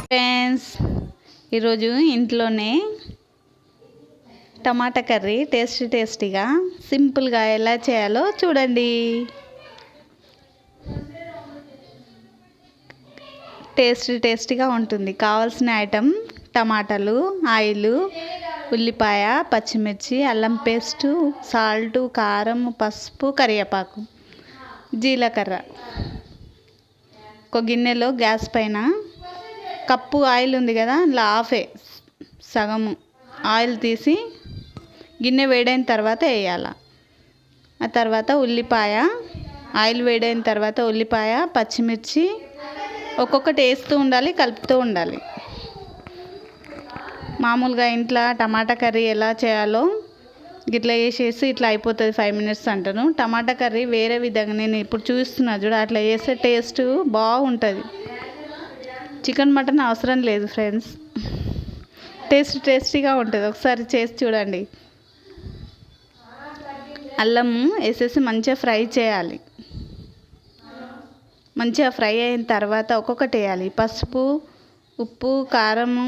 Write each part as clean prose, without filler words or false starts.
Friends, ఈరోజు ఇంట్లోనే టమాటా curry టేస్టీగా సింపుల్గా ఎలా చేయాలో చూడండి. టేస్టీగా ఉంటుంది. కావాల్సిన ఐటమ్ టమాటాలు, ఆయిల్, ఉల్లిపాయ, పచ్చిమిర్చి, అల్లం పేస్టు, సాల్టు, కారం, పసుపు, కరివేపాకు, జీలకర్ర. ఒక గిన్నెలో గ్యాస్ పైన కప్పు ఆయిల్ ఉంది కదా, అందులో హాఫే సగము ఆయిల్ తీసి గిన్నె వేడైన తర్వాత వేయాలి. ఆ తర్వాత ఆయిల్ వేడైన తర్వాత ఉల్లిపాయ, పచ్చిమిర్చి ఒక్కొక్కటి వేస్తూ ఉండాలి, కలుపుతూ ఉండాలి. మామూలుగా ఇంట్లో టమాటా కర్రీ ఎలా చేయాలో ఇట్లా వేసేసి ఇట్లా అయిపోతుంది 5 minutes అంటాను. టమాటా కర్రీ వేరే విధంగా నేను ఇప్పుడు చూస్తున్నా చూడ, అట్లా చేస్తే టేస్ట్ బాగుంటుంది. చికెన్ మటన్ అవసరం లేదు ఫ్రెండ్స్, టేస్టీగా ఉంటుంది. ఒకసారి చేసి చూడండి. అల్లం వేసేసి మంచిగా ఫ్రై చేయాలి. మంచిగా ఫ్రై అయిన తర్వాత ఒక్కొక్కటి వేయాలి. పసుపు, ఉప్పు, కారము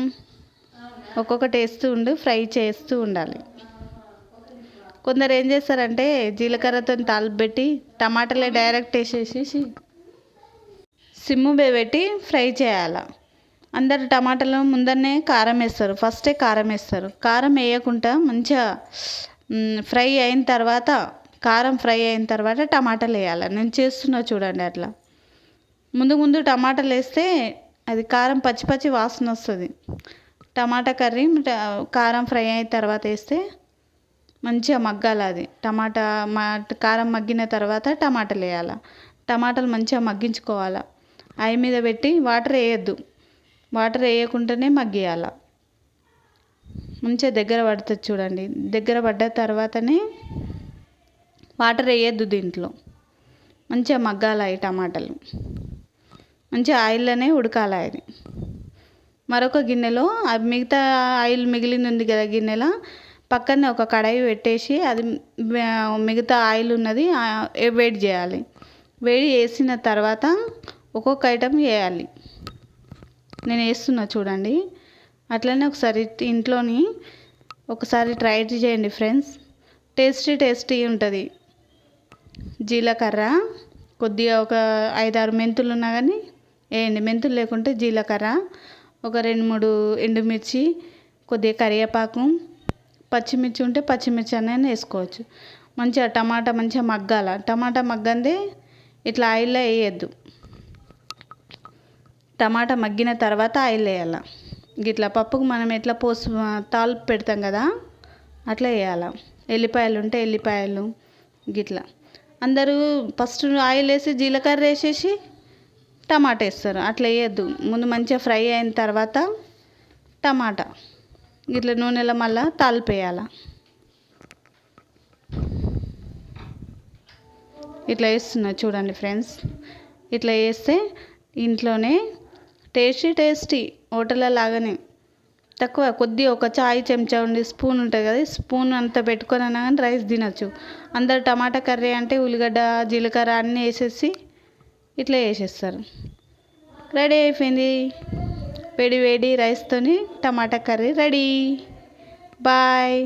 ఒక్కొక్కటి వేస్తూ ఫ్రై చేస్తూ ఉండాలి. కొందరు ఏం చేస్తారంటే జీలకర్రతో తాలింపు పెట్టి టమాటాలే డైరెక్ట్ వేసేసి సిమ్ము పెట్టి ఫ్రై చేయాలి. అందరు టమాటాలు ముందరనే కారం వేస్తారు, ఫస్టే కారం వేస్తారు. కారం వేయకుండా మంచిగా ఫ్రై అయిన తర్వాత టమాటాలు వేయాలి. నేను చేస్తున్నా చూడండి. అట్లా ముందు టమాటాలు వేస్తే అది కారం పచ్చి వాసన వస్తుంది. టమాటా కర్రీ కారం ఫ్రై అయిన తర్వాత వేస్తే మంచిగా మగ్గాలి. అది కారం మగ్గిన తర్వాత టమాటాలు వేయాలి. టమాటాలు మంచిగా మగ్గించుకోవాలి. ఆయి మీద పెట్టి వాటర్ వేయద్దు, వాటర్ వేయకుండానే మగ్గియాలి. మంచిగా దగ్గర పడుతుంది చూడండి. దగ్గర పడ్డ తర్వాతనే వాటర్ వేయద్దు. దీంట్లో మంచిగా మగ్గాలి. ఈ టమాటాలు మంచిగా ఆయిల్లోనే ఉడకాలి. అది మరొక గిన్నెలో మిగతా ఆయిల్ మిగిలింది ఉంది కదా గిన్నెలో, పక్కనే ఒక కడాయి పెట్టేసి అది మిగతా ఆయిల్ ఉన్నది వేడి చేయాలి. వేడి చేసిన తర్వాత ఒక్కొక్క ఐటెం వేయాలి. నేను వేస్తున్నా చూడండి. అట్లనే ఒకసారి ఇంట్లోని ఒకసారి ట్రై చేయండి ఫ్రెండ్స్. టేస్టీ ఉంటుంది. జీలకర్ర కొద్దిగా ఒక 5-6 మెంతులు ఉన్నా కానీ వేయండి. మెంతులు లేకుంటే జీలకర్ర, ఒక 2-3 ఎండుమిర్చి, కొద్దిగా కరివేపాకు, పచ్చిమిర్చి ఉంటే పచ్చిమిర్చి అనేది వేసుకోవచ్చు. మంచిగా టమాటా మంచిగా మగ్గాల. టమాటా మగ్గందే ఇట్లా ఆయిల్లో వేయద్దు. టమాటా మగ్గిన తర్వాత ఆయిల్ వేయాలి. గిట్లా పప్పుకు మనం ఎట్లా తాలింపు పెడతాం కదా, అట్లా వేయాలి. ఎల్లిపాయలు ఉంటే ఎల్లిపాయలు గిట్లా. అందరూ ఫస్ట్ ఆయిల్ వేసి జీలకర్ర వేసేసి టమాటా వేస్తారు. అట్లా వేయద్దు. ముందు మంచిగా ఫ్రై అయిన తర్వాత టమాటా ఇట్లా నూనెలో మళ్ళీ తాలింపు వేయాలి. ఇట్లా వేస్తున్నా చూడండి ఫ్రెండ్స్. ఇట్లా వేస్తే ఇంట్లోనే టేస్టీ హోటల్లో లాగానే తక్కువ కొద్దిగా ఒక చాయ్ చెంచా ఉండి స్పూన్ ఉంటుంది కదా, స్పూన్ అంతా పెట్టుకొని అయినా కానీ రైస్ తినచ్చు. అందరు టమాటా కర్రీ అంటే ఉల్లిగడ్డ, జీలకర్ర అన్నీ వేసేసి ఇట్లా వేసేస్తారు. రెడీ అయిపోయింది. వేడి రైస్తోని టమాటా కర్రీ రెడీ. బాయ్.